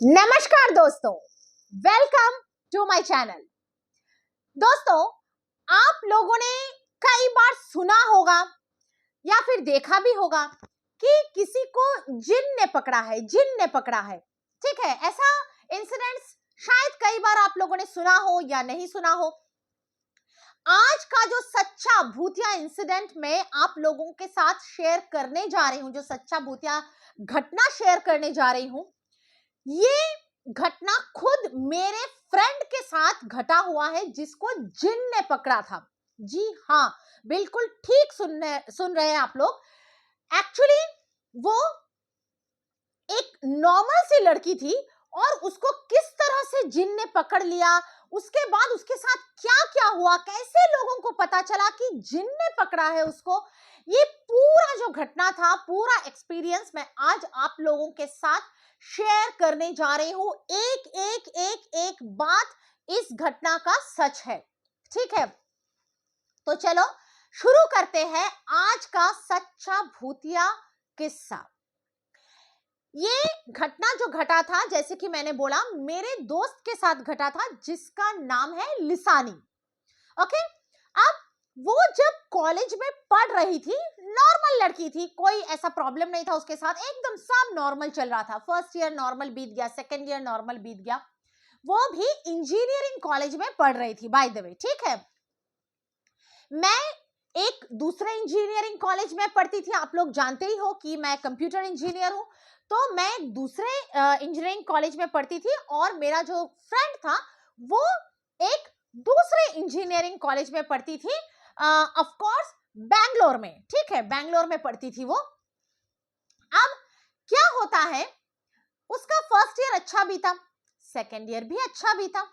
नमस्कार दोस्तों, welcome to my channel. दोस्तों, आप लोगों ने कई बार सुना होगा या फिर देखा भी होगा कि किसी को जिन ने पकड़ा है, जिन ने पकड़ा है। ठीक है, ऐसा इंसिडेंट्स शायद कई बार आप लोगों ने सुना हो या नहीं सुना हो। आज का जो सच्चा भूतिया इंसिडेंट मैं आप लोगों के साथ शेयर करने जा रही हूं, जो सच्चा भूतिया घटना शेयर करने जा रही हूं, ये घटना खुद मेरे फ्रेंड के साथ घटा हुआ है, जिसको जिन ने पकड़ा था। जी हाँ, बिल्कुल ठीक सुन रहे हैं आप लोग। एक्चुअली वो एक नॉर्मल सी लड़की थी और उसको किस तरह से जिन ने पकड़ लिया, उसके बाद उसके साथ क्या क्या हुआ, कैसे लोगों को पता चला कि जिन ने पकड़ा है उसको, ये पूरा जो घटना था, पूरा एक्सपीरियंस मैं आज आप लोगों के साथ शेयर करने जा रही हूं। एक एक एक एक बात इस घटना का सच है। ठीक है, तो चलो शुरू करते हैं आज का सच्चा भूतिया किस्सा। ये घटना जो घटा था, जैसे कि मैंने बोला, मेरे दोस्त के साथ घटा था, जिसका नाम है लिसानी। ओके, अब वो जब कॉलेज में पढ़ रही थी, नॉर्मल लड़की थी, कोई ऐसा प्रॉब्लम नहीं था उसके साथ, एकदम सब नॉर्मल चल रहा था। फर्स्ट ईयर नॉर्मल बीत गया, सेकेंड ईयर नॉर्मल बीत गया। वो भी इंजीनियरिंग कॉलेज में पढ़ रही थी, बाय द वे। ठीक है, मैं एक दूसरे इंजीनियरिंग कॉलेज में पढ़ती थी। आप लोग जानते ही हो कि मैं कंप्यूटर इंजीनियर हूं, तो मैं दूसरे इंजीनियरिंग कॉलेज में पढ़ती थी और मेरा जो फ्रेंड था वो एक दूसरे इंजीनियरिंग कॉलेज में पढ़ती थी, ऑफ कोर्स बैंगलोर में। ठीक है, बैंगलोर में पढ़ती थी वो। अब क्या होता है, उसका फर्स्ट ईयर अच्छा बीता, सेकेंड ईयर भी अच्छा बीता,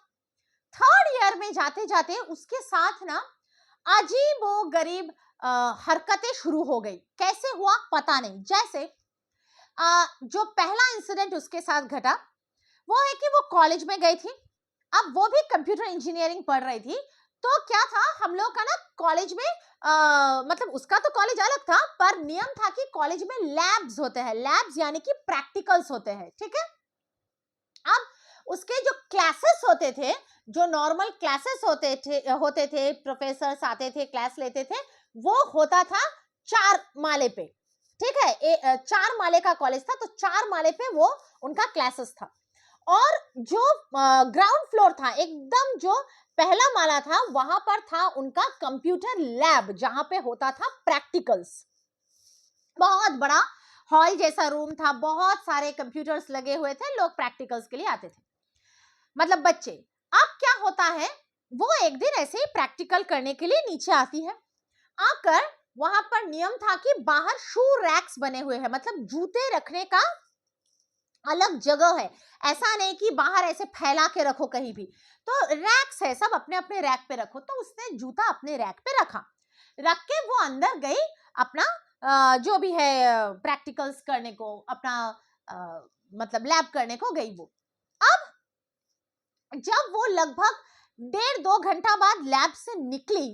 थर्ड ईयर में जाते जाते उसके साथ ना अजीबो गरीब हरकतें शुरू हो गई। कैसे हुआ पता नहीं। जैसे जो पहला इंसिडेंट उसके साथ घटा वो है कि वो कॉलेज में गई थी। अब वो भी कंप्यूटर इंजीनियरिंग पढ़ रही थी। तो क्या था, हम लोग का ना कॉलेज में मतलब उसका तो कॉलेज अलग था, पर नियम था कि कॉलेज में लैब्स होते हैं। लैब्स यानी कि प्रैक्टिकल्स होते हैं। ठीक है, अब उसके जो क्लासेस होते थे, जो नॉर्मल क्लासेस होते थे, प्रोफेसर्स आते थे, क्लास लेते थे, वो होता था 4 माले पे। ठीक है, 4 माले का कॉलेज था, तो 4 माले पे वो उनका क्लासेस था। और जो ग्राउंड फ्लोर था, एकदम जो पहला माला था, वहां पर था उनका कंप्यूटर लैब, जहां पे होता था प्रैक्टिकल्स। बहुत बड़ा हॉल जैसा रूम था, बहुत सारे कंप्यूटर्स लगे हुए थे, लोग प्रैक्टिकल्स के लिए आते थे, मतलब बच्चे। अब क्या होता है, वो एक दिन ऐसे ही प्रैक्टिकल करने के लिए नीचे आती है। आकर वहां पर नियम था कि बाहर शू रैक्स बने हुए हैं, मतलब जूते रखने का अलग जगह है। ऐसा नहीं कि बाहर ऐसे फैला के रखो कहीं भी, तो रैक्स है, सब अपने अपने रैक पे रखो। तो उसने जूता अपने रैक पे रखा, रख के वो अंदर गई अपना जो भी है प्रैक्टिकल्स करने को, अपना मतलब लैब करने को गई वो। अब जब वो लगभग 1.5-2 घंटा बाद लैब से निकली,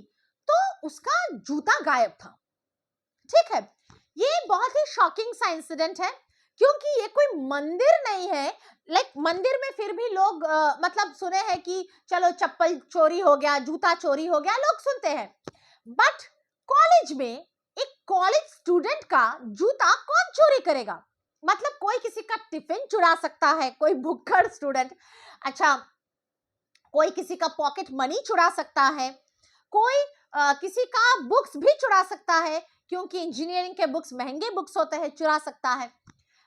तो उसका जूता गायब था। ठीक है, ये बहुत ही शॉकिंग सा इंसिडेंट है, क्योंकि ये कोई मंदिर नहीं है। लाइक मंदिर में फिर भी लोग मतलब सुने हैं कि चलो चप्पल चोरी हो गया, जूता चोरी हो गया, लोग सुनते हैं। बट कॉलेज में एक कॉलेज स्टूडेंट का जूता कौन चोरी करेगा? मतलब कोई किसी का टिफिन चुरा सकता है, कोई भुक्खड़ स्टूडेंट, अच्छा कोई किसी का पॉकेट मनी चुरा सकता है, कोई किसी का बुक्स भी चुरा सकता है, क्योंकि इंजीनियरिंग के बुक्स महंगे बुक्स होते हैं, चुरा सकता है।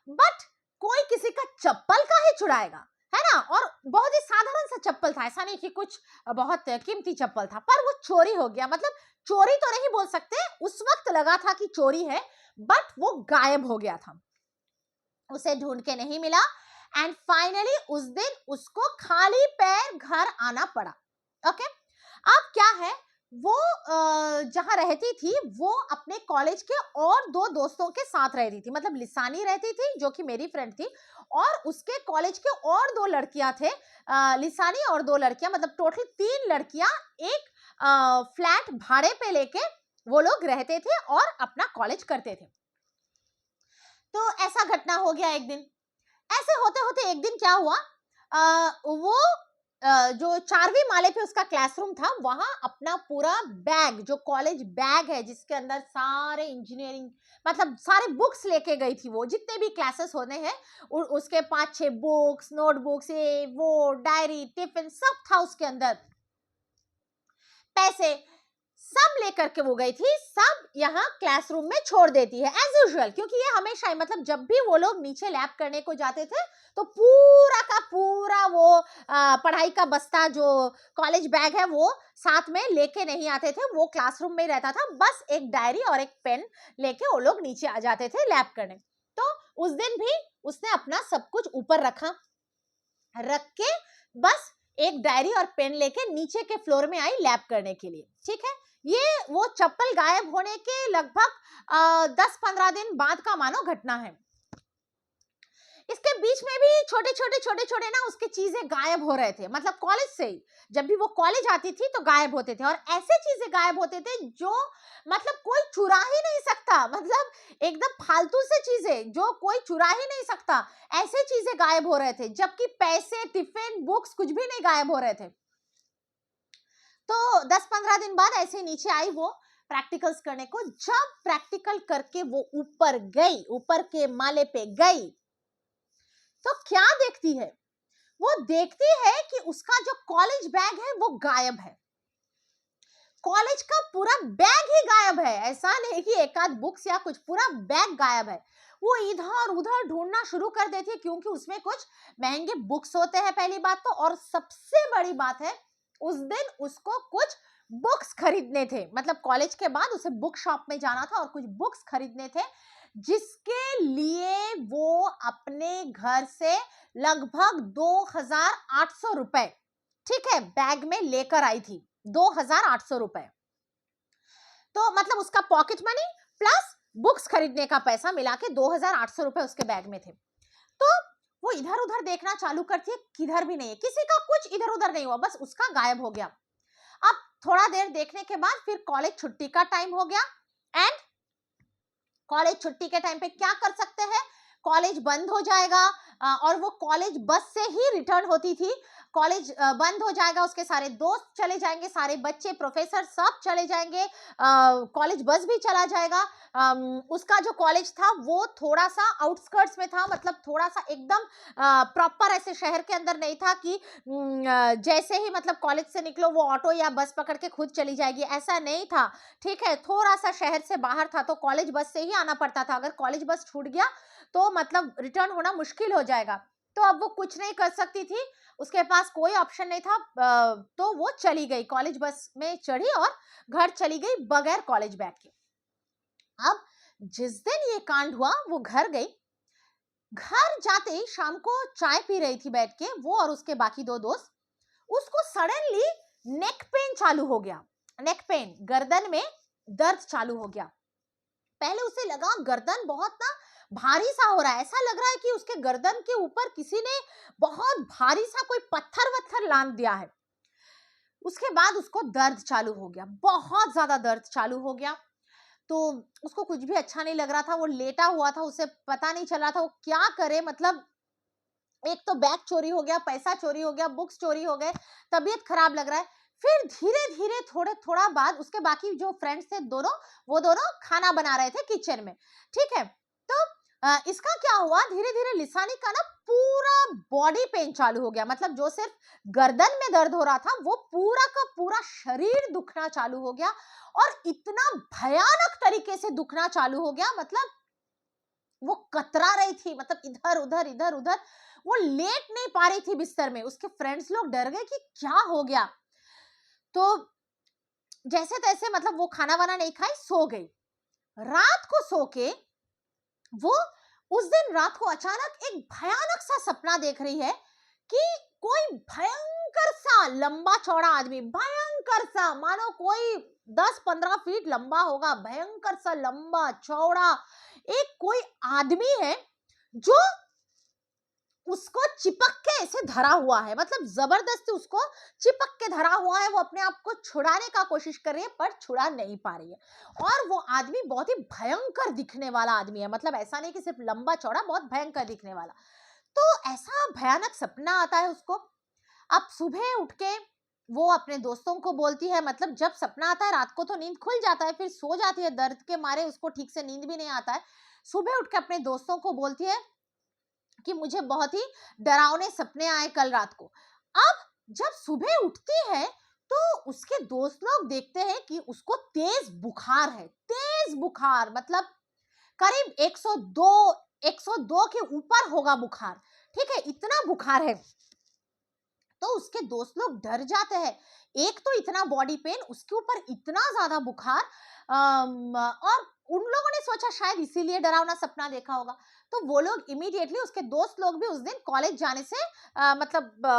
बट कोई किसी का चप्पल का ही चुराएगा, है ना? और बहुत ही साधारण सा चप्पल था, ऐसा नहीं कि कुछ बहुत कीमती चप्पल था, पर वो चोरी हो गया। मतलब चोरी तो नहीं बोल सकते, उस वक्त लगा था कि चोरी है, बट वो गायब हो गया था, उसे ढूंढ के नहीं मिला। एंड फाइनली उस दिन उसको खाली पैर घर आना पड़ा। ओके, अब क्या है, वो जहां रहती थी, वो अपने कॉलेज के और 2 दोस्तों के साथ रहती थी। मतलब लिसानी रहती थी, जो कि मेरी फ्रेंड थी, और उसके कॉलेज के और 2 लड़कियां थे, लिसानी और 2 लड़कियां, मतलब टोटल 3 लड़कियां एक फ्लैट भाड़े पे लेके वो लोग रहते थे और अपना कॉलेज करते थे। तो ऐसा घटना हो गया एक दिन। ऐसे होते होते एक दिन क्या हुआ, वो जो 4वीं माले पे उसका क्लासरूम था, वहां अपना पूरा बैग, जो कॉलेज बैग है जिसके अंदर सारे इंजीनियरिंग मतलब सारे बुक्स लेके गई थी, वो जितने भी क्लासेस होने हैं उसके 5-6 बुक्स, नोटबुक्स, ये वो, डायरी, टिफिन सब था उसके अंदर, पैसे सब लेकर के वो गई थी, सब यहाँ क्लासरूम में छोड़ देती है एज यूजुअल, क्योंकि ये हमेशा ही मतलब जब भी वो लोग नीचे लैब करने को जाते थे तो पूरा का पूरा वो पढ़ाई का बस्ता जो कॉलेज बैग है वो साथ में लेके नहीं आते थे, वो क्लासरूम में ही रहता था, बस एक डायरी और एक पेन लेके वो लोग नीचे आ जाते थे लैब करने। तो उस दिन भी उसने अपना सब कुछ ऊपर रख के बस एक डायरी और पेन लेके नीचे के फ्लोर में आई लैब करने के लिए, ठीक है। ये वो चप्पल गायब होने के लगभग 10-15 दिन बाद का मानो घटना है। इसके बीच में भी छोटे छोटे ना उसके चीजें गायब हो रहे थे, मतलब कॉलेज से ही जब भी वो कॉलेज आती थी तो गायब होते थे, और ऐसे चीजें गायब होते थे जो मतलब कोई चुरा ही नहीं सकता, मतलब एकदम फालतू से चीजें जो कोई चुरा ही नहीं सकता, ऐसे चीजें गायब हो रहे थे, जबकि पैसे, टिफिन, बुक्स कुछ भी नहीं गायब हो रहे थे। तो 10-15 दिन बाद ऐसे नीचे आई वो प्रैक्टिकल्स करने को। जब प्रैक्टिकल करके वो ऊपर गई, ऊपर के माले पे गई, तो क्या देखती है, वो देखती है कि उसका जो कॉलेज बैग है वो गायब है, कॉलेज का पूरा बैग ही गायब है, ऐसा नहीं कि एक आध बुक्स या कुछ, पूरा बैग गायब है। वो इधर उधर ढूंढना शुरू कर देती है, क्योंकि उसमें कुछ महंगे बुक्स होते हैं पहली बात तो, और सबसे बड़ी बात है उस दिन उसको कुछ बुक्स खरीदने थे, मतलब कॉलेज के बाद उसे बुक शॉप में जाना था और कुछ बुक्स खरीदने थे, जिसके लिए वो अपने घर से लगभग 2,800 रुपए, ठीक है, बैग में लेकर आई थी, 2,800 रुपए। तो मतलब उसका पॉकेट मनी प्लस बुक्स खरीदने का पैसा मिला के 2,800 रुपए उसके बैग में थे। तो वो इधर उधर देखना चालू करती है, किधर भी नहीं है, किसी का कुछ इधर उधर नहीं हुआ, बस उसका गायब हो गया। अब थोड़ा देर देखने के बाद फिर कॉलेज छुट्टी का टाइम हो गया, एंड कॉलेज छुट्टी के टाइम पे क्या कर सकते हैं, कॉलेज बंद हो जाएगा, और वो कॉलेज बस से ही रिटर्न होती थी, कॉलेज बंद हो जाएगा, उसके सारे दोस्त चले जाएंगे, सारे बच्चे, प्रोफेसर सब चले जाएंगे, कॉलेज बस भी चला जाएगा। उसका जो कॉलेज था वो थोड़ा सा आउटस्कर्ट्स में था, मतलब थोड़ा सा एकदम प्रॉपर ऐसे शहर के अंदर नहीं था कि जैसे ही मतलब कॉलेज से निकलो वो ऑटो या बस पकड़ के खुद चली जाएगी, ऐसा नहीं था, ठीक है, थोड़ा सा शहर से बाहर था, तो कॉलेज बस से ही आना पड़ता था, अगर कॉलेज बस छूट गया तो मतलब रिटर्न होना मुश्किल हो जाएगा। तो अब वो कुछ नहीं कर सकती थी, उसके पास कोई ऑप्शन नहीं था, तो वो चली गई, कॉलेज बस में चढ़ी और घर चली गई बगैर कॉलेज बैग के। अब जिस दिन ये कांड हुआ वो घर गई, घर जाते ही शाम को चाय पी रही थी बैठ के वो और उसके बाकी दो दोस्त, उसको सडनली नेक पेन चालू हो गया, नेक पेन, गर्दन में दर्द चालू हो गया। पहले उसे लगा गर्दन बहुत ना भारी सा हो रहा है, ऐसा लग रहा है कि उसके गर्दन के ऊपर किसी ने बहुत भारी सा कोई पत्थर वत्थर लाद दिया है। उसके बाद उसको दर्द चालू हो गया, बहुत ज्यादा दर्द चालू हो गया, तो उसको कुछ भी अच्छा नहीं लग रहा था, वो लेटा हुआ था, उसे पता नहीं चल रहा था वो क्या करे, मतलब एक तो बैग चोरी हो गया, पैसा चोरी हो गया, बुक्स चोरी हो गए, तबीयत खराब लग रहा है। फिर धीरे धीरे थोड़ा बाद उसके बाकी जो फ्रेंड्स थे दोनों, वो दोनों खाना बना रहे थे किचन में, ठीक है। तो इसका क्या हुआ, धीरे धीरे लिसानी का ना पूरा बॉडी पेन चालू हो गया, मतलब जो सिर्फ गर्दन में दर्द हो रहा था वो पूरा का पूरा शरीर दुखना चालू हो गया, और इतना भयानक तरीके से दुखना चालू हो गया, मतलब वो कतरा रही थी, मतलब इधर उधर वो लेट नहीं पा रही थी बिस्तर में। उसके फ्रेंड्स लोग डर गए कि क्या हो गया, तो जैसे तैसे मतलब वो खाना वाना नहीं खाई, सो गई। रात को सो के वो उस दिन रात को अचानक एक भयानक सा सपना देख रही है कि कोई भयंकर सा लंबा चौड़ा आदमी, भयंकर सा, मानो कोई 10-15 फीट लंबा होगा, भयंकर सा लंबा चौड़ा एक कोई आदमी है जो उसको चिपक के ऐसे धरा हुआ है, मतलब जबरदस्ती उसको चिपक के धरा हुआ है, वो अपने आप को छुड़ाने का कोशिश कर रही है पर छुड़ा नहीं पा रही है। और वो आदमी बहुत ही भयंकर दिखने वाला आदमी है, मतलब ऐसा नहीं कि सिर्फ लंबा चौड़ा, बहुत भयंकर दिखने वाला। तो ऐसा भयानक सपना आता है उसको। अब सुबह उठ के वो अपने दोस्तों को बोलती है, मतलब जब सपना आता है रात को तो नींद खुल जाता है, फिर सो जाती है, दर्द के मारे उसको ठीक से नींद भी नहीं आता है। सुबह उठ के अपने दोस्तों को बोलती है कि मुझे बहुत ही डरावने सपने आए कल रात को। अब जब सुबह उठती है तो उसके दोस्त लोग देखते हैं कि उसको तेज बुखार है, तेज बुखार, मतलब करीब 102 के ऊपर होगा बुखार, ठीक है, इतना बुखार है। तो उसके दोस्त लोग डर जाते हैं, एक तो इतना बॉडी पेन, उसके ऊपर इतना ज्यादा बुखार। और उन लोगों ने सोचा शायद इसीलिए डरावना सपना देखा होगा। तो वो लोग इमीडिएटली, उसके दोस्त लोग भी उस दिन कॉलेज जाने से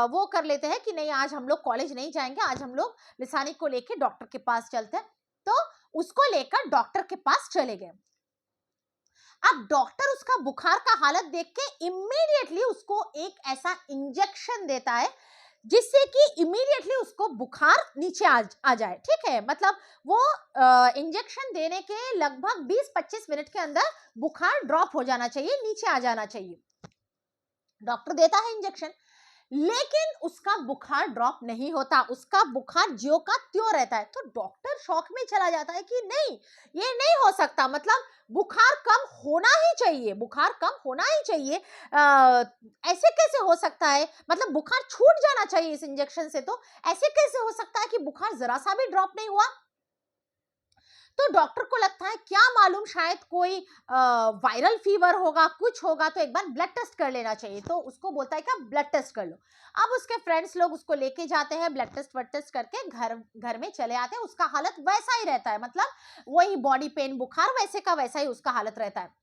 वो कर लेते हैं कि नहीं, आज हम लोग कॉलेज नहीं जाएंगे, आज हम लोग लिसानी को लेके डॉक्टर के पास चलते हैं। तो उसको लेकर डॉक्टर के पास चले गए। अब डॉक्टर उसका बुखार का हालत देख के इमीडिएटली उसको एक ऐसा इंजेक्शन देता है जिससे कि इमीडिएटली उसको बुखार नीचे आ जाए, ठीक है। मतलब वो इंजेक्शन देने के लगभग 20-25 मिनट के अंदर बुखार ड्रॉप हो जाना चाहिए, नीचे आ जाना चाहिए। डॉक्टर देता है इंजेक्शन, लेकिन उसका बुखार ड्रॉप नहीं होता, उसका बुखार ज्यों का त्यों रहता है। तो डॉक्टर शॉक में चला जाता है कि नहीं, ये नहीं हो सकता, मतलब बुखार कम होना ही चाहिए, बुखार कम होना ही चाहिए। ऐसे कैसे हो सकता है, मतलब बुखार छूट जाना चाहिए इस इंजेक्शन से, तो ऐसे कैसे हो सकता है कि बुखार जरा सा भी ड्रॉप नहीं हुआ। तो डॉक्टर को लगता है क्या मालूम, शायद कोई वायरल फीवर होगा, कुछ होगा, तो एक बार ब्लड टेस्ट कर लेना चाहिए। तो उसको बोलता है कि ब्लड टेस्ट कर लो। अब उसके फ्रेंड्स लोग उसको लेके जाते हैं, ब्लड टेस्ट करके घर में चले आते हैं। उसका हालत वैसा ही रहता है, मतलब वही बॉडी पेन, बुखार, वैसे का वैसा ही उसका हालत रहता है।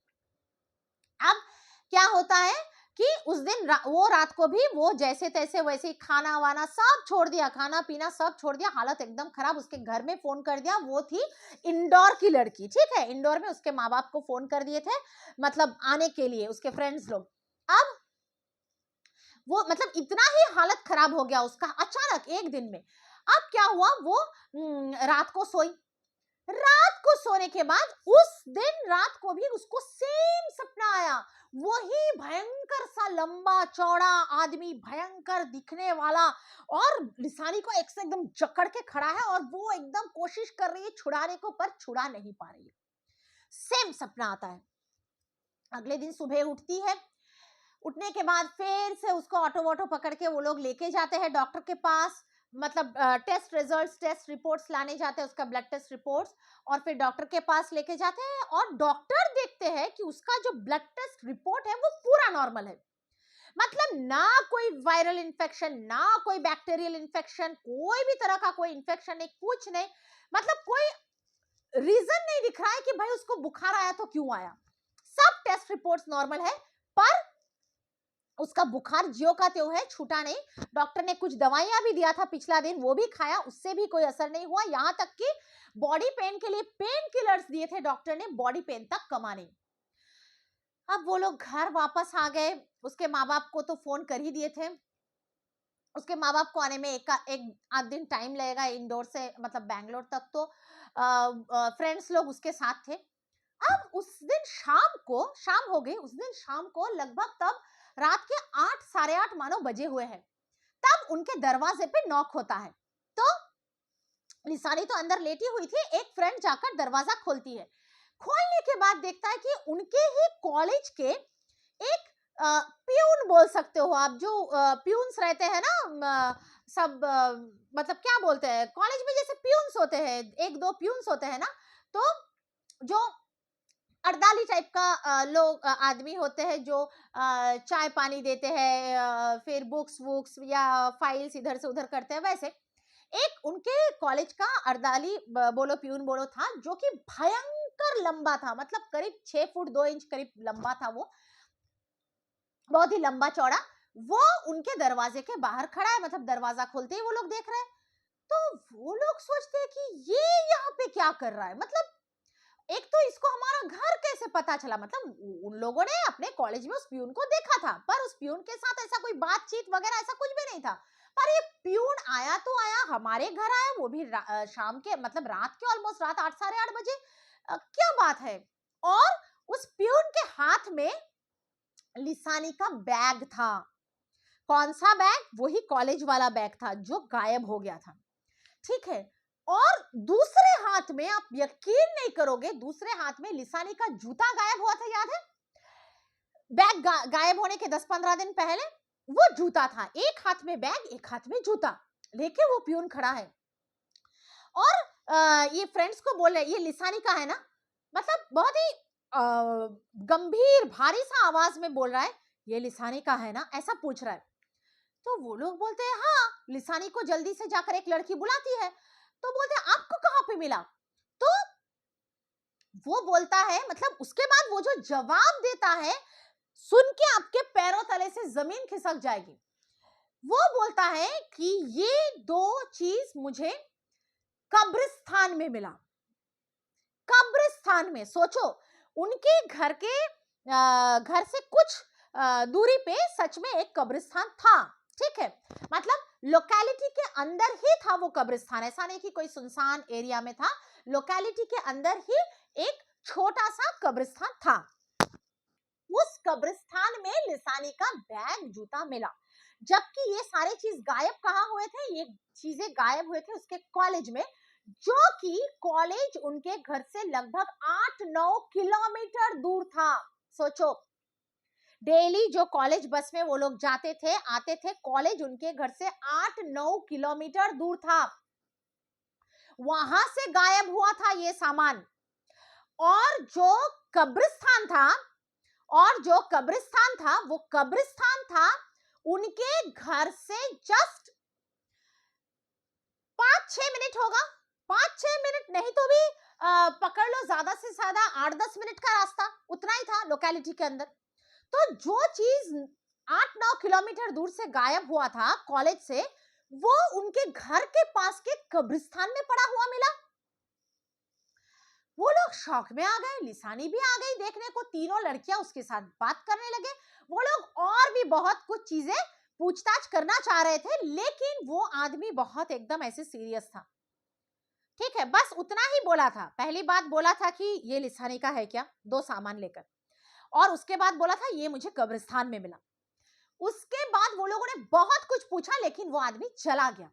अब क्या होता है कि उस दिन वो रात को भी वो जैसे तैसे वैसे ही खाना वाना सब छोड़ दिया, खाना पीना सब छोड़ दिया, हालत एकदम खराब। उसके घर में फोन कर दिया, वो थी इंदौर की लड़की, ठीक है, इंदौर में उसके माँ बाप को फोन कर दिए थे, मतलब आने के लिए, उसके फ्रेंड्स लोग। अब वो मतलब इतना ही हालत खराब हो गया उसका अचानक एक दिन में। अब क्या हुआ, वो रात को सोई, रात को सोने के बाद उस दिन रात को भी उसको सेम सपना आया। वही भयंकर सा लंबा चौड़ा आदमी, भयंकर दिखने वाला, और लिसानी को एक से एकदम जकड़ के खड़ा है, और वो एकदम कोशिश कर रही है छुड़ाने को, पर छुड़ा नहीं पा रही है। सेम सपना आता है। अगले दिन सुबह उठती है, उठने के बाद फिर से उसको ऑटो वोटो पकड़ के वो लोग लेके जाते हैं डॉक्टर के पास, मतलब टेस्ट रिजल्ट्स, टेस्ट रिपोर्ट्स लाने जाते हैं, उसका ब्लड टेस्ट रिपोर्ट्स, और फिर डॉक्टर के पास लेके जाते हैं। और डॉक्टर देखते हैं कि उसका जो ब्लड टेस्ट रिपोर्ट है वो पूरा नॉर्मल है, मतलब ना कोई वायरल इन्फेक्शन, ना कोई बैक्टीरियल इन्फेक्शन, कोई भी तरह का कोई इन्फेक्शन नहीं, कुछ नहीं, मतलब कोई रीजन नहीं दिख रहा है कि भाई उसको बुखार आया तो क्यों आया। सब टेस्ट रिपोर्ट्स नॉर्मल है, पर उसका बुखार ज्यों का त्यों है, छूटा नहीं। डॉक्टर ने कुछ दवाइयां भी दिया था पिछला दिन, वो भी खाया, उससे भी कोई असर नहीं हुआ। यहां तक कि बॉडी पेन के लिए पेन किलर्स दिए थे डॉक्टर ने, बॉडी पेन तक कमा नहीं। अब वो लोग घर वापस आ गए, उसके माँ बाप को तो फोन कर ही दिए थे। उसके माँ बाप को आने में एक आध दिन टाइम लगेगा इंदौर से, मतलब बैंगलोर तक। तो फ्रेंड्स लोग उसके साथ थे। अब उस दिन शाम हो गई, उस दिन शाम को लगभग तब रात के 8, साढ़े 8 मानो बजे हुए हैं, तब उनके दरवाजे पे नॉक होता है। तो निसानी तो अंदर लेटी हुई थी, एक फ्रेंड जाकर दरवाजा खोलती है। खोलने के बाद देखता है कि उनके ही कॉलेज के एक प्यून बोल सकते हो आप, जो प्यून्स रहते हैं ना, सब मतलब क्या बोलते हैं, कॉलेज में जैसे प्यून्स होते हैं, एक दो प्यून्स होते हैं ना, तो जो अर्दाली टाइप का लोग आदमी होते हैं, जो चाय पानी देते हैं, फिर बुक्स वुक्स या फाइल्स इधर से उधर करते हैं, वैसे एक उनके कॉलेज का अर्दाली बोलो, प्यून बोलो था, जो कि भयंकर लंबा था, मतलब करीब 6 फुट 2 इंच करीब लंबा था वो, बहुत ही लंबा चौड़ा। वो उनके दरवाजे के बाहर खड़ा है, मतलब दरवाजा खोलते ही वो लोग देख रहे हैं। तो वो लोग सोचते हैं कि ये यहाँ पे क्या कर रहा है, मतलब एक तो इसको हमारा घर कैसे पता चला, मतलब उन लोगों ने अपने कॉलेज में उस प्यून को देखा था, पर उस प्यून के साथ ऐसा कोई बातचीत वगैरह ऐसा कुछ भी नहीं था। पर ये प्यून आया तो आया, हमारे घर आया, वो भी शाम के, मतलब रात के ऑलमोस्ट रात 8, साढ़े 8 बजे। क्या बात है। और उस प्यून के हाथ में लिसानी का बैग था। कौन सा बैग? वही कॉलेज वाला बैग था जो गायब हो गया था। ठीक है, और दूसरे हाथ में, आप यकीन नहीं करोगे, दूसरे हाथ में लिसानी का जूता गायब हुआ था, याद है? बैग गायब होने के 10-15 दिन पहले वो जूता था। एक हाथ में बैग, एक हाथ में जूता लेके वो पियून खड़ा है और ये फ्रेंड्स को बोल रहे, ये लिसानी का है ना, मतलब बहुत ही गंभीर भारी सा आवाज में बोल रहा है, ये लिसानी का है ना, ऐसा पूछ रहा है। तो वो लोग बोलते हैं हाँ। लिसानी को जल्दी से जाकर एक लड़की बुलाती है, तो बोलते हैं आपको कहां पे मिला? तो वो बोलता है, मतलब उसके बाद वो जो जवाब देता है सुन के आपके पैरों तले से जमीन खिसक जाएगी। वो बोलता है कि ये दो चीज मुझे कब्रिस्तान में मिला। कब्रिस्तान में, सोचो, उनके घर से कुछ दूरी पे सच में एक कब्रिस्तान था। ठीक है, मतलब लोकेलिटी के अंदर ही था वो कब्रिस्तान, ऐसा नहीं कि कोई सुनसान एरिया में था, लोकेलिटी के अंदर ही एक छोटा सा कब्रिस्तान था। उस कब्रिस्तान में लिसानी का बैग, जूता मिला। जबकि ये सारी चीज गायब कहाँ हुए थे? ये चीजें गायब हुए थे उसके कॉलेज में, जो कि कॉलेज उनके घर से लगभग 8-9 किलोमीटर दूर था। सोचो, डेली जो कॉलेज बस में वो लोग जाते थे आते थे, कॉलेज उनके घर से 8-9 किलोमीटर दूर था। वहां से गायब हुआ था ये सामान। और जो कब्रिस्तान था वो कब्रिस्तान था उनके घर से जस्ट 5-6 मिनट होगा, 5-6 मिनट नहीं तो भी पकड़ लो ज्यादा से ज्यादा 8-10 मिनट का रास्ता, उतना ही था लोकेलिटी के अंदर। तो जो चीज 8-9 किलोमीटर दूर से गायब हुआ था कॉलेज से, वो उनके घर के पास के कब्रिस्तान में पड़ा हुआ मिला। वो लोग शौक में आ गए, लिसानी भी आ गई देखने को, तीनों लड़कियां उसके साथ बात करने लगे। वो लोग और भी बहुत कुछ चीजें पूछताछ करना चाह रहे थे, लेकिन वो आदमी बहुत एकदम ऐसे सीरियस था। ठीक है, बस उतना ही बोला था। पहली बात बोला था कि ये लिसानी का है क्या, 2 सामान लेकर, और उसके बाद बोला था ये मुझे कब्रिस्तान में मिला। उसके बाद वो लोगों ने बहुत कुछ पूछा, लेकिन वो आदमी चला गया।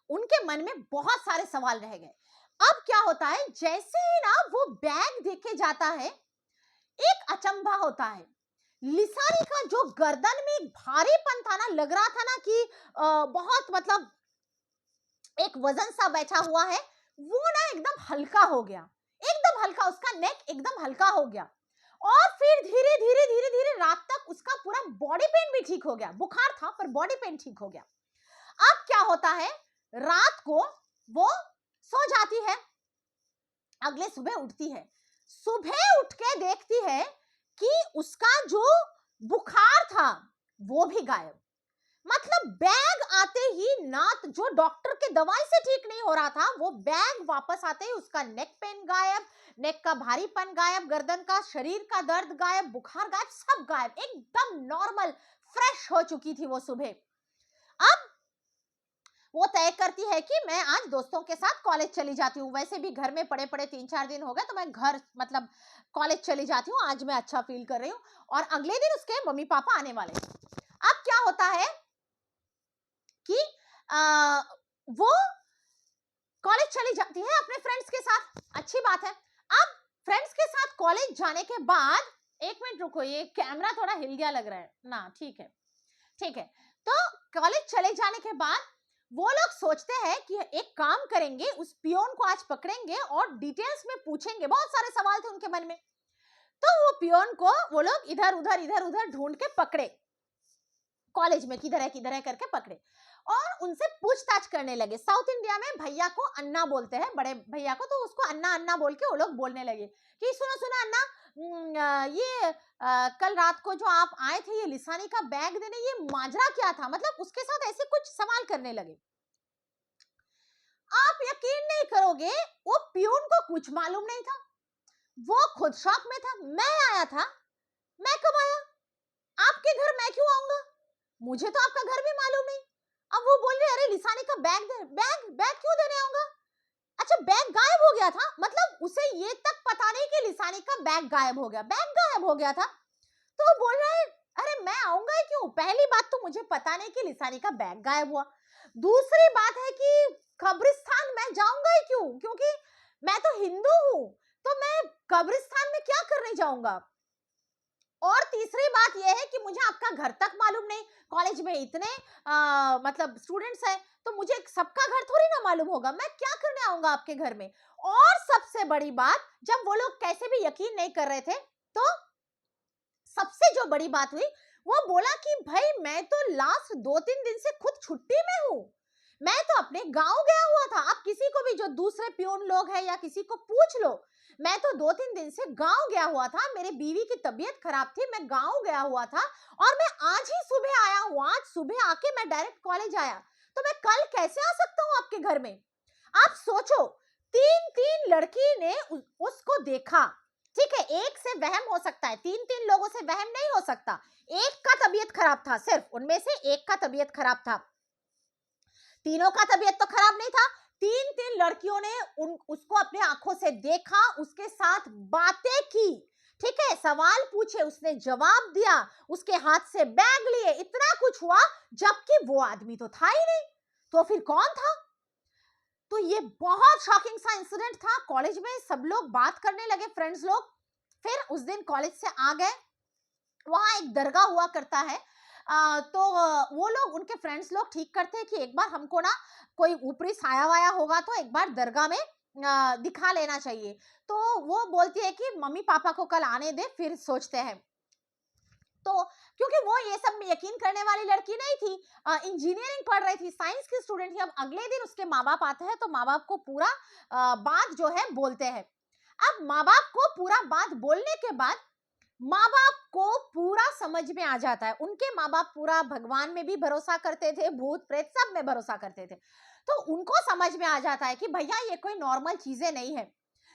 उनके मन में बहुत सारे सवाल रह गए। अब क्या होता है, जैसे ही ना वो बैग देखे जाता है, एक अचंभा होता है। लिसानी का जो गर्दन में एक भारीपन था ना, लग रहा था ना कि बहुत, मतलब एक वजन सा बैठा हुआ है, वो ना एकदम हल्का हो गया, एकदम हल्का, उसका नेक एकदम हल्का हो गया। और फिर धीरे धीरे धीरे धीरे रात तक उसका पूरा बॉडी पेन भी ठीक हो गया। बुखार था पर बॉडी पेन ठीक हो गया। अब क्या होता है, रात को वो सो जाती है, अगले सुबह उठती है। सुबह उठ के देखती है कि उसका जो बुखार था वो भी गायब। मतलब बैग आते ही ना, जो डॉक्टर के दवाई से ठीक नहीं हो रहा था, वो बैग वापस आते ही उसका नेक पेन गायब, नेक का भारीपन गायब, गर्दन का, शरीर का दर्द गायब, बुखार गायब, सब गायब, एकदम नॉर्मल फ्रेश हो चुकी थी वो सुबह। अब वो तय करती है कि मैं आज दोस्तों के साथ कॉलेज चली जाती हूँ। वैसे भी घर में पड़े पड़े 3-4 दिन हो गए, तो मैं घर, मतलब कॉलेज चली जाती हूँ, आज मैं अच्छा फील कर रही हूँ। और अगले दिन उसके मम्मी पापा आने वाले। अब क्या होता है कि वो कॉलेज चली जाती है अपने फ्रेंड्स के साथ, अच्छी बात है। अब फ्रेंड्स के साथ कॉलेज जाने के बाद, 1 मिनट रुको, ये कैमरा थोड़ा हिल गया लग रहा है ना, ठीक है, ठीक है। तो कॉलेज चले जाने के बाद वो लोग सोचते हैं कि एक काम करेंगे, उस पियोन को आज पकड़ेंगे और डिटेल्स में पूछेंगे। बहुत सारे सवाल थे उनके मन में। तो वो पियोन को वो लोग इधर उधर ढूंढ के पकड़े, कॉलेज में किधर है करके पकड़े, और उनसे पूछताछ करने लगे। साउथ इंडिया में भैया को अन्ना बोलते हैं, बड़े भैया को, तो उसको अन्ना अन्ना बोल के वो लोग बोलने लगे कि सुनो सुनो अन्ना, ये कल रात को जो आप आए थे ये लिसानी का बैग देने, ये माजरा क्या था? मतलब उसके साथ ऐसे कुछ सवाल करने लगे। आप यकीन नहीं करोगे, वो पियून को कुछ मालूम नहीं था, वो खुद शॉक में था। मैं आया था, मैं कब आया? आपके घर मैं क्यों आऊंगा? मुझे तो आपका घर भी मालूम नहीं। अब वो बोल रहे अरे लिसानी का बैग दे, बैग क्यों देने आऊंगा? अच्छा, बैग गायब हो गया था? मतलब उसे ये तक पता नहीं कि लिसानी का बैग गायब हो गया, बैग गायब हो गया था। तो वो बोल रहा है अरे मैं आऊंगा ही क्यों, पहली बात तो मुझे पता नहीं कि लिसानी का बैग गायब हुआ, दूसरी बात है कि कब्रिस्तान मैं जाऊंगा ही क्यों, क्योंकि मैं तो हिंदू हूं, तो मैं कब्रिस्तान में क्या करने जाऊंगा। और तीसरी बात यह है कि मुझे आपका घर तक मालूम नहीं, कॉलेज में इतने मतलब स्टूडेंट्स हैं, तो मुझे सबका घर थोड़ी ना मालूम होगा, मैं क्या करने आऊंगा आपके घर में। और सबसे बड़ी बात, जब वो लोग कैसे भी यकीन नहीं कर रहे थे, तो सबसे जो बड़ी बात हुई, वो बोला कि भाई मैं तो लास्ट 2-3 दिन से खुद छुट्टी में हूं, मैं तो अपने गांव गया हुआ था। आप किसी को भी जो दूसरे प्यून लोग हैं या किसी को पूछ लो, मैं तो 2-3 दिन से गांव गया हुआ था, मेरे बीवी की तबीयत खराब थी, मैं गांव गया हुआ था और मैं आज ही सुबह आया हूं, आज सुबह आके मैं डायरेक्ट कॉलेज आया, तो मैं कल कैसे आ सकता हूं आपके घर में। आप सोचो, 3-3 लड़की ने उसको देखा, ठीक है, एक से वहम हो सकता है, 3-3 लोगों से वहम नहीं हो सकता, एक का तबीयत खराब था, सिर्फ उनमें से एक का तबीयत खराब था, तीनों का तबीयत तो खराब नहीं था। 3-3 लड़कियों ने उसको अपने आंखों से देखा, उसके साथ बातें की, ठीक है, सवाल पूछे, उसने जवाब दिया, उसके हाथ से बैग लिए, इतना कुछ हुआ, जबकि वो आदमी तो था ही नहीं, तो फिर कौन था। तो ये बहुत शॉकिंग सा इंसिडेंट था, कॉलेज में सब लोग बात करने लगे, फ्रेंड्स लोग। फिर उस दिन कॉलेज से आ गए, वहां एक दरगाह हुआ करता है, तो वो लोग, उनके फ्रेंड्स लोग ठीक करते हैं कि एक बार हमको ना कोई ऊपरी साया वाया होगा तो एक बार दरगाह में दिखा लेना चाहिए। तो वो बोलती है कि मम्मी पापा को कल आने दे, फिर सोचते हैं। तो क्योंकि वो ये सब में यकीन करने वाली लड़की नहीं थी, इंजीनियरिंग पढ़ रही थी, साइंस की स्टूडेंट थी। अब अगले दिन उसके माँ बाप आते हैं, तो माँ बाप को पूरा बात जो है बोलते हैं। अब माँ बाप को पूरा बात बोलने के बाद माँ बाप को पूरा समझ में आ जाता है, उनके माँ बाप पूरा भगवान में भी भरोसा करते थे, भूत प्रेत सब में भरोसा करते थे, तो उनको समझ में आ जाता है कि भैया ये कोई नॉर्मल चीजें नहीं है,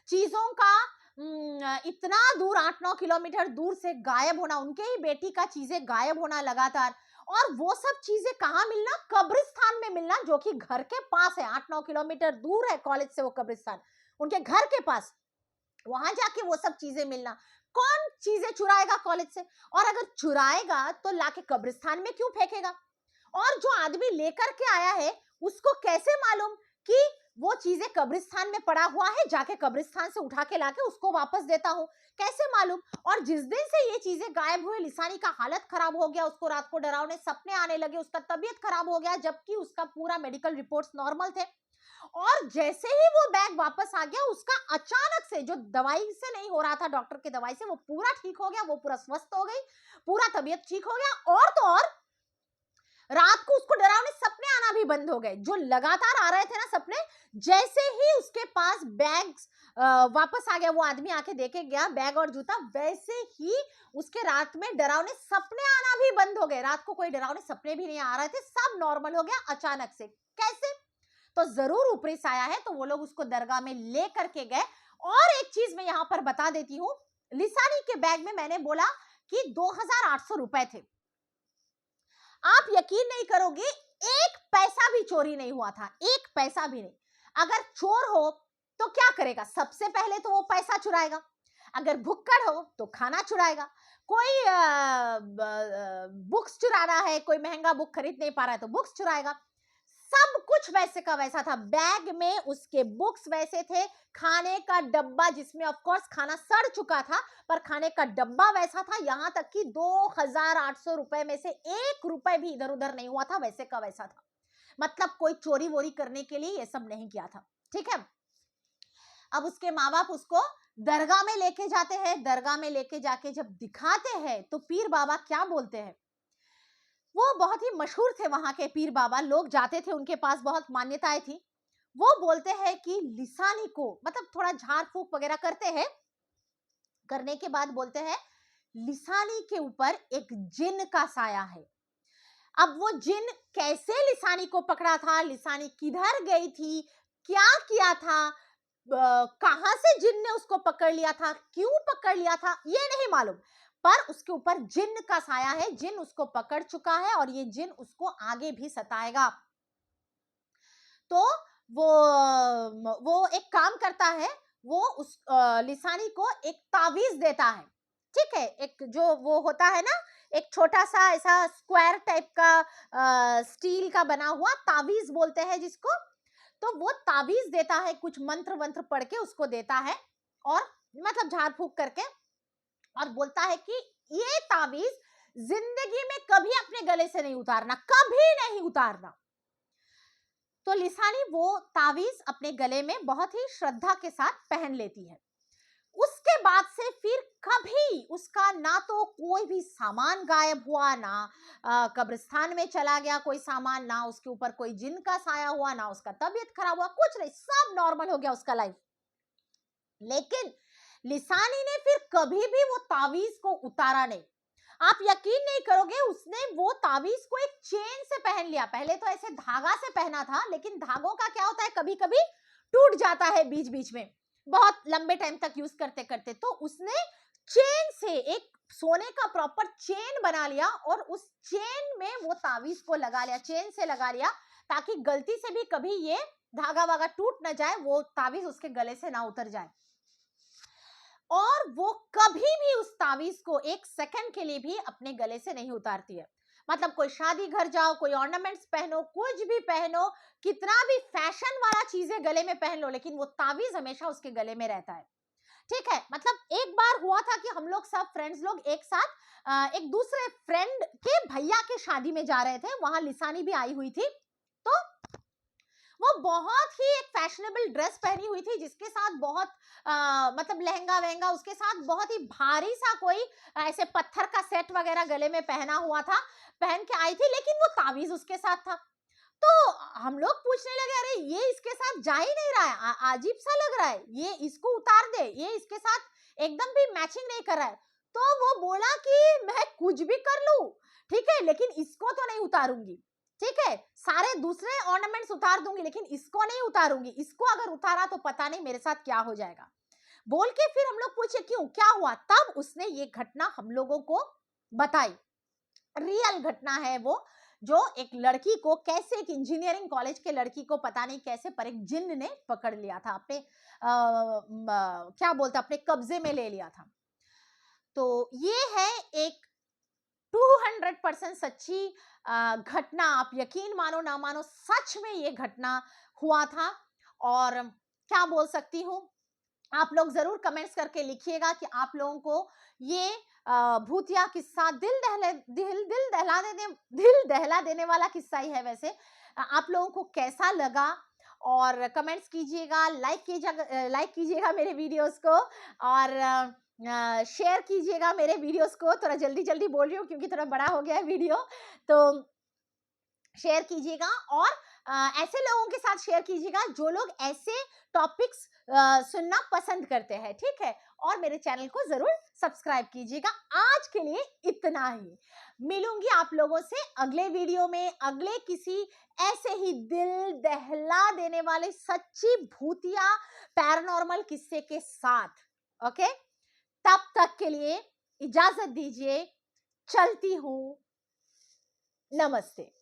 चीजों का इतना दूर 8-9 किलोमीटर दूर से गायब होना, उनके ही बेटी का चीजें गायब होना लगातार, और वो सब चीजें कहाँ मिलना, कब्रिस्तान में मिलना, जो कि घर के पास है, 8-9 किलोमीटर दूर है कॉलेज से वो कब्रिस्तान, उनके घर के पास, वहां जाके वो सब चीजें मिलना। कौन चीजें चुराएगा कॉलेज से, और अगर चुराएगा तो लाके कब्रिस्तान में क्यों फेंकेगा, और जो आदमी लेकर के आया है उसको कैसे मालूम कि वो चीजें कब्रिस्तान में पड़ा हुआ है, जाके कब्रिस्तान से उठा के लाके उसको वापस देता हूं, कैसे मालूम। और जिस दिन से ये चीजें गायब हुए, लिसानी का हालत खराब हो गया, उसको रात को डरावने सपने आने लगे, उसका तबीयत खराब हो गया, जबकि उसका पूरा मेडिकल रिपोर्ट्स नॉर्मल थे। और जैसे ही वो बैग वापस आ गया, उसका अचानक से, जो दवाई से नहीं हो रहा था, डॉक्टर की दवाई से, वो पूरा ठीक हो गया, वो पूरा स्वस्थ हो गई, पूरा तबीयत ठीक हो गया। और तो और रात को उसको डरावने सपने आना भी बंद हो गए, जो लगातार आ रहे थे ना सपने, जैसे ही उसके पास बैग वापस आ गया, वो आदमी आके देके गया बैग और जूता, वैसे ही उसके रात में डरावने सपने आना भी बंद हो गए, रात को कोई डरावने सपने भी नहीं आ रहे थे, सब नॉर्मल हो गया अचानक से। कैसे, तो जरूर ऊपरी साया है, तो वो लोग उसको दरगाह में ले करके गए। और एक चीज मैं यहां पर बता देती हूँ, लिसानी के बैग में मैंने बोला कि 2,800 रुपए थे, आप यकीन नहीं करोगे, एक पैसा भी चोरी नहीं हुआ था, एक पैसा भी नहीं। अगर चोर हो तो क्या करेगा, सबसे पहले तो वो पैसा चुराएगा, अगर भुक्कड़ हो तो खाना चुराएगा, कोई बुक्स चुराना है, कोई महंगा बुक खरीद नहीं पा रहा है तो बुक्स चुराएगा। सब कुछ वैसे का वैसा था, बैग में उसके बुक्स वैसे थे, खाने का डब्बा, जिसमें ऑफ कोर्स खाना सड़ चुका था, पर खाने का डब्बा वैसा था, यहां तक कि 2,800 रुपए में से 1 रुपए भी इधर उधर नहीं हुआ था, वैसे का वैसा था। मतलब कोई चोरी वोरी करने के लिए ये सब नहीं किया था, ठीक है। अब उसके माँ बाप उसको दरगाह में लेके जाते हैं, दरगाह में लेके जाके जब दिखाते हैं तो पीर बाबा क्या बोलते हैं, वो बहुत ही मशहूर थे वहां के पीर बाबा, लोग जाते थे उनके पास, बहुत मान्यताएं थी। वो बोलते हैं कि लिसानी को, मतलब थोड़ा झाड़ फूक वगैरह करते हैं, करने के बाद बोलते हैं लिसानी के ऊपर एक जिन का साया है। अब वो जिन कैसे लिसानी को पकड़ा था, लिसानी किधर गई थी, क्या किया था, कहां से जिन ने उसको पकड़ लिया था, क्यों पकड़ लिया था, ये नहीं मालूम, पर उसके ऊपर जिन का साया है, जिन उसको पकड़ चुका है और ये जिन उसको आगे भी सताएगा। तो वो एक काम करता है, वो उस लिसानी को एक तावीज देता है, ठीक है, एक जो वो होता है ना, एक छोटा सा ऐसा स्क्वायर टाइप का स्टील का बना हुआ तावीज बोलते हैं जिसको, तो वो तावीज देता है, कुछ मंत्र वंत्र पढ़ के उसको देता है, और मतलब झाड़ फूक करके, और बोलता है कि ये तावीज जिंदगी में कभी अपने गले से नहीं उतारना, कभी नहीं उतारना। तो लिसानी वो तावीज अपने गले में बहुत ही श्रद्धा के साथ पहन लेती है। उसके बाद से फिर कभी उसका ना तो कोई भी सामान गायब हुआ, ना कब्रिस्तान में चला गया कोई सामान, ना उसके ऊपर कोई जिन का साया हुआ, ना उसका तबीयत खराब हुआ, कुछ नहीं, सब नॉर्मल हो गया उसका लाइफ। लेकिन लिसानी ने फिर कभी भी वो तावीज को उतारा नहीं। आप यकीन नहीं करोगे, उसने वो तावीज को एक चेन से पहन लिया। पहले तो ऐसे धागा से पहना था, लेकिन धागों का क्या होता है, कभी कभी टूट जाता है बीच बीच में, बहुत लंबे टाइम तक यूज करते करते। तो उसने चेन से एक सोने का प्रॉपर चेन बना लिया, और उस चेन में वो तावीज को लगा लिया, चेन से लगा लिया, ताकि गलती से भी कभी ये धागा वागा टूट ना जाए, वो तावीज उसके गले से ना उतर जाए। और वो कभी भी उस तावीज को एक सेकंड के लिए भी अपने गले से नहीं उतारती है। मतलब कोई शादी घर जाओ, कोई ऑर्नामेंट्स पहनो, कुछ भी पहनो, कितना भी फैशन वाला चीजें गले में पहन लो, लेकिन वो तावीज हमेशा उसके गले में रहता है। ठीक है, मतलब एक बार हुआ था कि हम लोग सब फ्रेंड्स लोग एक साथ एक दूसरे फ्रेंड के भैया के शादी में जा रहे थे, वहां लिसानी भी आई हुई थी। तो वो बहुत ही एक फैशनेबल ड्रेस पहनी हुई थी, जिसके साथ बहुत मतलब लहंगा वहंगा, उसके साथ बहुत ही भारी सा कोई ऐसे पत्थर का सेट वगैरह गले में पहना हुआ था, पहन के आई थी, लेकिन वो तावीज उसके साथ था। तो हम लोग पूछने लगे, अरे ये इसके साथ जा ही नहीं रहा है, अजीब सा लग रहा है, ये इसको उतार दे, ये इसके साथ एकदम भी मैचिंग नहीं कर रहा है। तो वो बोला कि मैं कुछ भी कर लूं, ठीक है, लेकिन इसको तो नहीं उतारूंगी। ठीक है, सारे दूसरे ऑर्नामेंट्स उतार दूंगी, लेकिन इसको नहीं उतारूंगी, इसको अगर उतारा तो पता नहीं मेरे साथ क्या हो जाएगा, बोल के फिर हम लोग पूछे क्यों, क्या हुआ। तब उसने ये घटना हम लोगों को बताई, रियल घटना है वो, जो एक लड़की को कैसे, एक इंजीनियरिंग कॉलेज के लड़की को पता नहीं कैसे पर एक जिन्न ने पकड़ लिया था, अपने क्या बोलते, अपने कब्जे में ले लिया था। तो ये है एक 200% सच्ची घटना, आप यकीन मानो ना मानो, सच में ये घटना हुआ था। और क्या बोल सकती हूँ, आप लोग जरूर कमेंट्स करके लिखिएगा कि आप लोगों को ये भूतिया किस्सा, दिल दहला देने वाला किस्सा ही है वैसे, आप लोगों को कैसा लगा, और कमेंट्स कीजिएगा, लाइक कीजिएगा मेरे वीडियोस को, और शेयर कीजिएगा मेरे वीडियोस को। थोड़ा जल्दी जल्दी बोल रही हूँ क्योंकि थोड़ा बड़ा हो गया है वीडियो, तो शेयर कीजिएगा, और ऐसे लोगों के साथ शेयर कीजिएगा जो लोग ऐसे टॉपिक्स सुनना पसंद करते हैं, ठीक है। और मेरे चैनल को जरूर सब्सक्राइब कीजिएगा। आज के लिए इतना ही, मिलूंगी आप लोगों से अगले वीडियो में, अगले किसी ऐसे ही दिल दहला देने वाले सच्ची भूतिया पैरानॉर्मल किस्से के साथ। ओके, तब तक के लिए इजाजत दीजिए, चलती हूं, नमस्ते।